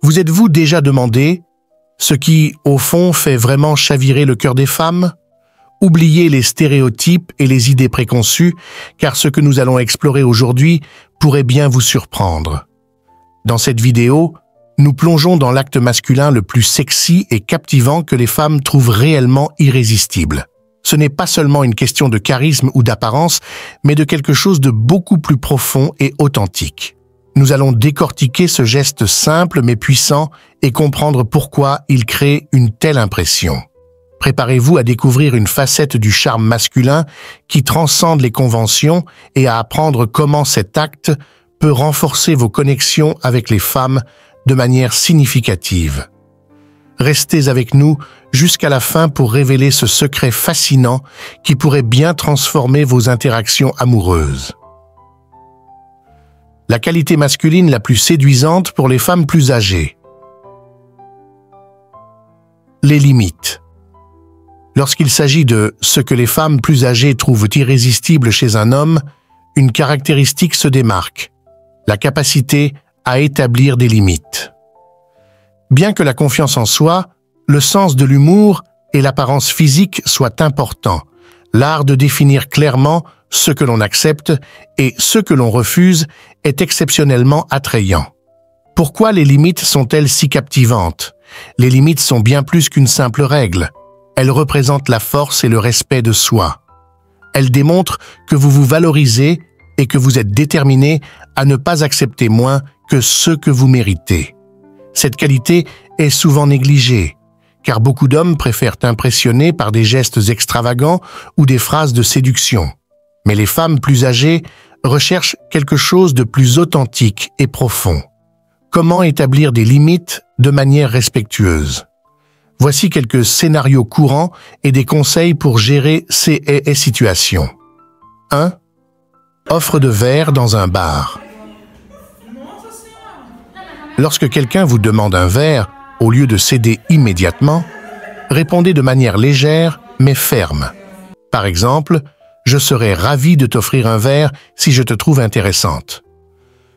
Vous êtes-vous déjà demandé ce qui, au fond, fait vraiment chavirer le cœur des femmes? Oubliez les stéréotypes et les idées préconçues, car ce que nous allons explorer aujourd'hui pourrait bien vous surprendre. Dans cette vidéo, nous plongeons dans l'acte masculin le plus sexy et captivant que les femmes trouvent réellement irrésistible. Ce n'est pas seulement une question de charisme ou d'apparence, mais de quelque chose de beaucoup plus profond et authentique. Nous allons décortiquer ce geste simple mais puissant et comprendre pourquoi il crée une telle impression. Préparez-vous à découvrir une facette du charme masculin qui transcende les conventions et à apprendre comment cet acte peut renforcer vos connexions avec les femmes de manière significative. Restez avec nous jusqu'à la fin pour révéler ce secret fascinant qui pourrait bien transformer vos interactions amoureuses. La qualité masculine la plus séduisante pour les femmes plus âgées. Les limites. Lorsqu'il s'agit de ce que les femmes plus âgées trouvent irrésistible chez un homme, une caractéristique se démarque: la capacité à établir des limites. Bien que la confiance en soi, le sens de l'humour et l'apparence physique soient importants, l'art de définir clairement ce que l'on accepte et ce que l'on refuse est exceptionnellement attrayant. Pourquoi les limites sont-elles si captivantes? Les limites sont bien plus qu'une simple règle. Elles représentent la force et le respect de soi. Elles démontrent que vous vous valorisez et que vous êtes déterminé à ne pas accepter moins que ce que vous méritez. Cette qualité est souvent négligée, car beaucoup d'hommes préfèrent impressionner par des gestes extravagants ou des phrases de séduction. Mais les femmes plus âgées recherchent quelque chose de plus authentique et profond. Comment établir des limites de manière respectueuse? Voici quelques scénarios courants et des conseils pour gérer ces situations. 1. Offre de verre dans un bar. Lorsque quelqu'un vous demande un verre, au lieu de céder immédiatement, répondez de manière légère mais ferme. Par exemple, « Je serais ravi de t'offrir un verre si je te trouve intéressante ».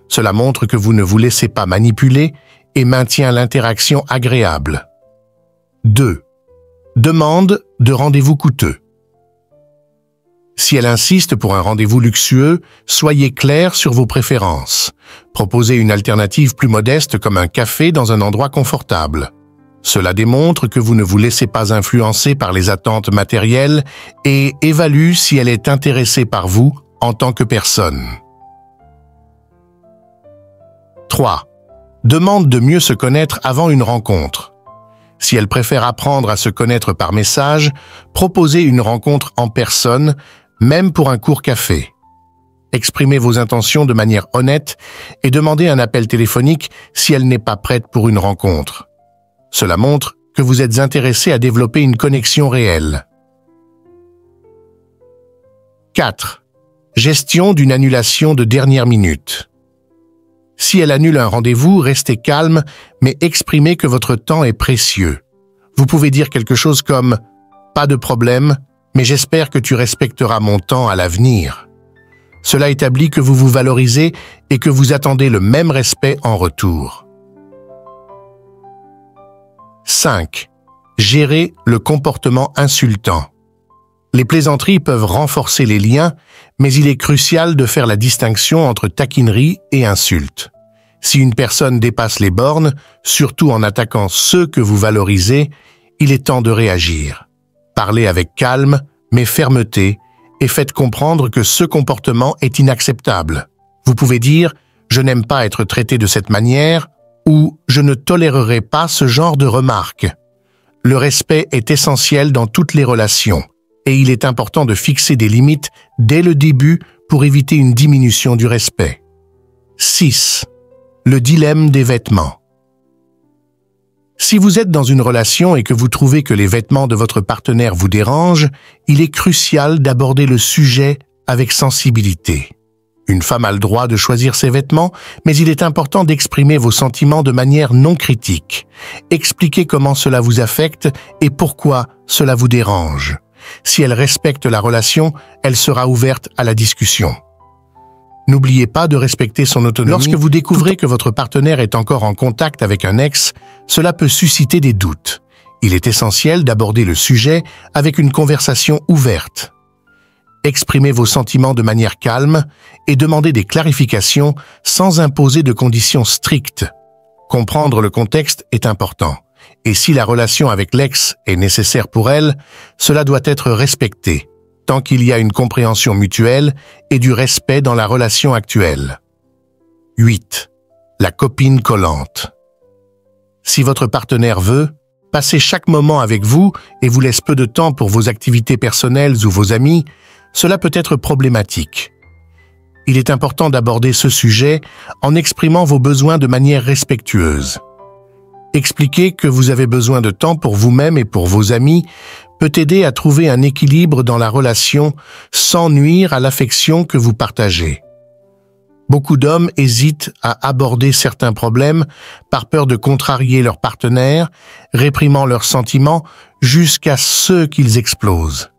Cela montre que vous ne vous laissez pas manipuler et maintient l'interaction agréable. 2. Demande de rendez-vous coûteux. Si elle insiste pour un rendez-vous luxueux, soyez clair sur vos préférences. Proposez une alternative plus modeste comme un café dans un endroit confortable. Cela démontre que vous ne vous laissez pas influencer par les attentes matérielles et évalue si elle est intéressée par vous en tant que personne. 3. Demande de mieux se connaître avant une rencontre. Si elle préfère apprendre à se connaître par message, proposez une rencontre en personne, même pour un court café. Exprimez vos intentions de manière honnête et demandez un appel téléphonique si elle n'est pas prête pour une rencontre. Cela montre que vous êtes intéressé à développer une connexion réelle. 4. Gestion d'une annulation de dernière minute. Si elle annule un rendez-vous, restez calme, mais exprimez que votre temps est précieux. Vous pouvez dire quelque chose comme « Pas de problème, mais j'espère que tu respecteras mon temps à l'avenir ». Cela établit que vous vous valorisez et que vous attendez le même respect en retour. 5. Gérer le comportement insultant. Les plaisanteries peuvent renforcer les liens, mais il est crucial de faire la distinction entre taquinerie et insulte. Si une personne dépasse les bornes, surtout en attaquant ceux que vous valorisez, il est temps de réagir. Parlez avec calme, mais fermeté, et faites comprendre que ce comportement est inacceptable. Vous pouvez dire « Je n'aime pas être traité de cette manière » ou « Je ne tolérerai pas ce genre de remarques ». Le respect est essentiel dans toutes les relations. Et il est important de fixer des limites dès le début pour éviter une diminution du respect. 6. Le dilemme des vêtements. Si vous êtes dans une relation et que vous trouvez que les vêtements de votre partenaire vous dérangent, il est crucial d'aborder le sujet avec sensibilité. Une femme a le droit de choisir ses vêtements, mais il est important d'exprimer vos sentiments de manière non critique. Expliquez comment cela vous affecte et pourquoi cela vous dérange. Si elle respecte la relation, elle sera ouverte à la discussion. N'oubliez pas de respecter son autonomie. Lorsque vous découvrez que votre partenaire est encore en contact avec un ex, cela peut susciter des doutes. Il est essentiel d'aborder le sujet avec une conversation ouverte. Exprimez vos sentiments de manière calme et demandez des clarifications sans imposer de conditions strictes. Comprendre le contexte est important. Et si la relation avec l'ex est nécessaire pour elle, cela doit être respecté, tant qu'il y a une compréhension mutuelle et du respect dans la relation actuelle. 8. La copine collante. Si votre partenaire veut passer chaque moment avec vous et vous laisse peu de temps pour vos activités personnelles ou vos amis, cela peut être problématique. Il est important d'aborder ce sujet en exprimant vos besoins de manière respectueuse. Expliquer que vous avez besoin de temps pour vous-même et pour vos amis peut aider à trouver un équilibre dans la relation sans nuire à l'affection que vous partagez. Beaucoup d'hommes hésitent à aborder certains problèmes par peur de contrarier leur partenaire, réprimant leurs sentiments jusqu'à ce qu'ils explosent.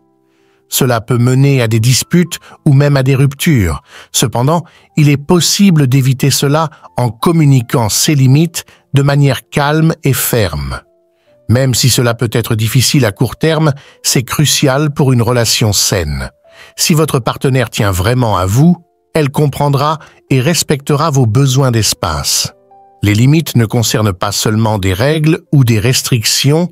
Cela peut mener à des disputes ou même à des ruptures. Cependant, il est possible d'éviter cela en communiquant ses limites de manière calme et ferme. Même si cela peut être difficile à court terme, c'est crucial pour une relation saine. Si votre partenaire tient vraiment à vous, elle comprendra et respectera vos besoins d'espace. Les limites ne concernent pas seulement des règles ou des restrictions,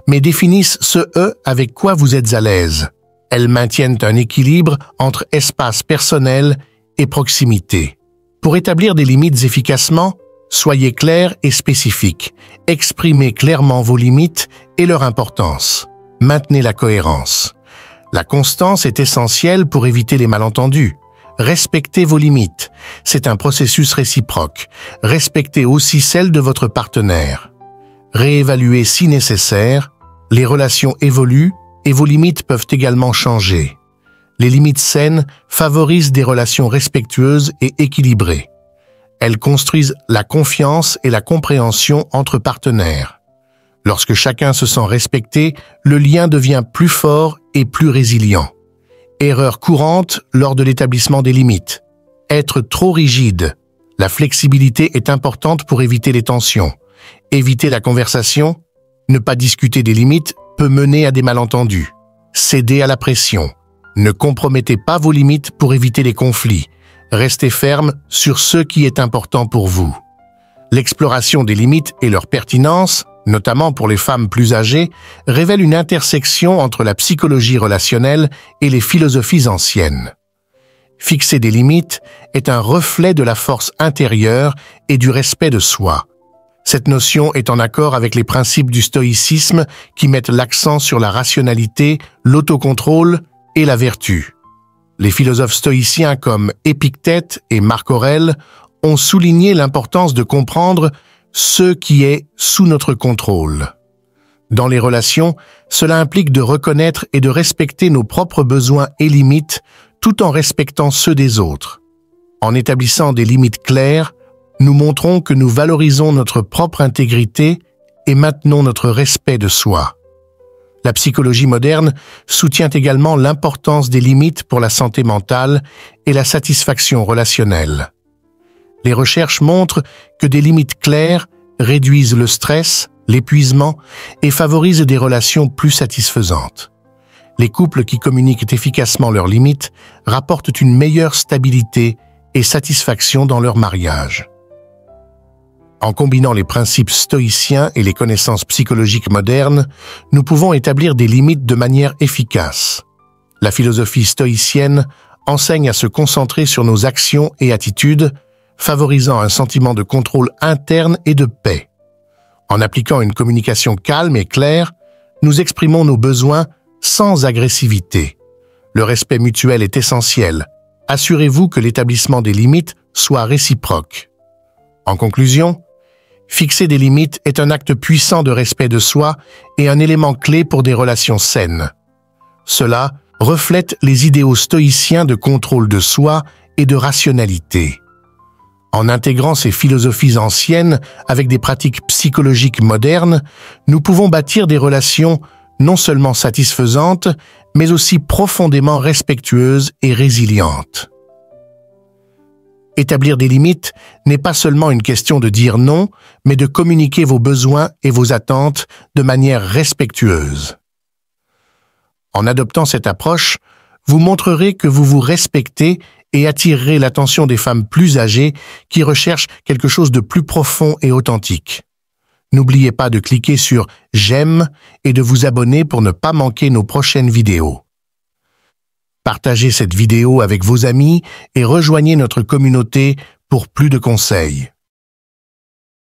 mais définissent ce avec quoi vous êtes à l'aise. Elles maintiennent un équilibre entre espace personnel et proximité. Pour établir des limites efficacement, soyez clair et spécifique. Exprimez clairement vos limites et leur importance. Maintenez la cohérence. La constance est essentielle pour éviter les malentendus. Respectez vos limites. C'est un processus réciproque. Respectez aussi celles de votre partenaire. Réévaluez si nécessaire. Les relations évoluent et vos limites peuvent également changer. Les limites saines favorisent des relations respectueuses et équilibrées. Elles construisent la confiance et la compréhension entre partenaires. Lorsque chacun se sent respecté, le lien devient plus fort et plus résilient. Erreur courante lors de l'établissement des limites. Être trop rigide. La flexibilité est importante pour éviter les tensions. Éviter la conversation, ne pas discuter des limites peut mener à des malentendus. Céder à la pression. Ne compromettez pas vos limites pour éviter les conflits. Restez ferme sur ce qui est important pour vous. L'exploration des limites et leur pertinence, notamment pour les femmes plus âgées, révèle une intersection entre la psychologie relationnelle et les philosophies anciennes. Fixer des limites est un reflet de la force intérieure et du respect de soi. Cette notion est en accord avec les principes du stoïcisme qui mettent l'accent sur la rationalité, l'autocontrôle et la vertu. Les philosophes stoïciens comme Épictète et Marc Aurèle ont souligné l'importance de comprendre ce qui est sous notre contrôle. Dans les relations, cela implique de reconnaître et de respecter nos propres besoins et limites tout en respectant ceux des autres. En établissant des limites claires, nous montrons que nous valorisons notre propre intégrité et maintenons notre respect de soi. La psychologie moderne soutient également l'importance des limites pour la santé mentale et la satisfaction relationnelle. Les recherches montrent que des limites claires réduisent le stress, l'épuisement et favorisent des relations plus satisfaisantes. Les couples qui communiquent efficacement leurs limites rapportent une meilleure stabilité et satisfaction dans leur mariage. En combinant les principes stoïciens et les connaissances psychologiques modernes, nous pouvons établir des limites de manière efficace. La philosophie stoïcienne enseigne à se concentrer sur nos actions et attitudes, favorisant un sentiment de contrôle interne et de paix. En appliquant une communication calme et claire, nous exprimons nos besoins sans agressivité. Le respect mutuel est essentiel. Assurez-vous que l'établissement des limites soit réciproque. En conclusion, fixer des limites est un acte puissant de respect de soi et un élément clé pour des relations saines. Cela reflète les idéaux stoïciens de contrôle de soi et de rationalité. En intégrant ces philosophies anciennes avec des pratiques psychologiques modernes, nous pouvons bâtir des relations non seulement satisfaisantes, mais aussi profondément respectueuses et résilientes. Établir des limites n'est pas seulement une question de dire non, mais de communiquer vos besoins et vos attentes de manière respectueuse. En adoptant cette approche, vous montrerez que vous vous respectez et attirerez l'attention des femmes plus âgées qui recherchent quelque chose de plus profond et authentique. N'oubliez pas de cliquer sur « J'aime » et de vous abonner pour ne pas manquer nos prochaines vidéos. Partagez cette vidéo avec vos amis et rejoignez notre communauté pour plus de conseils.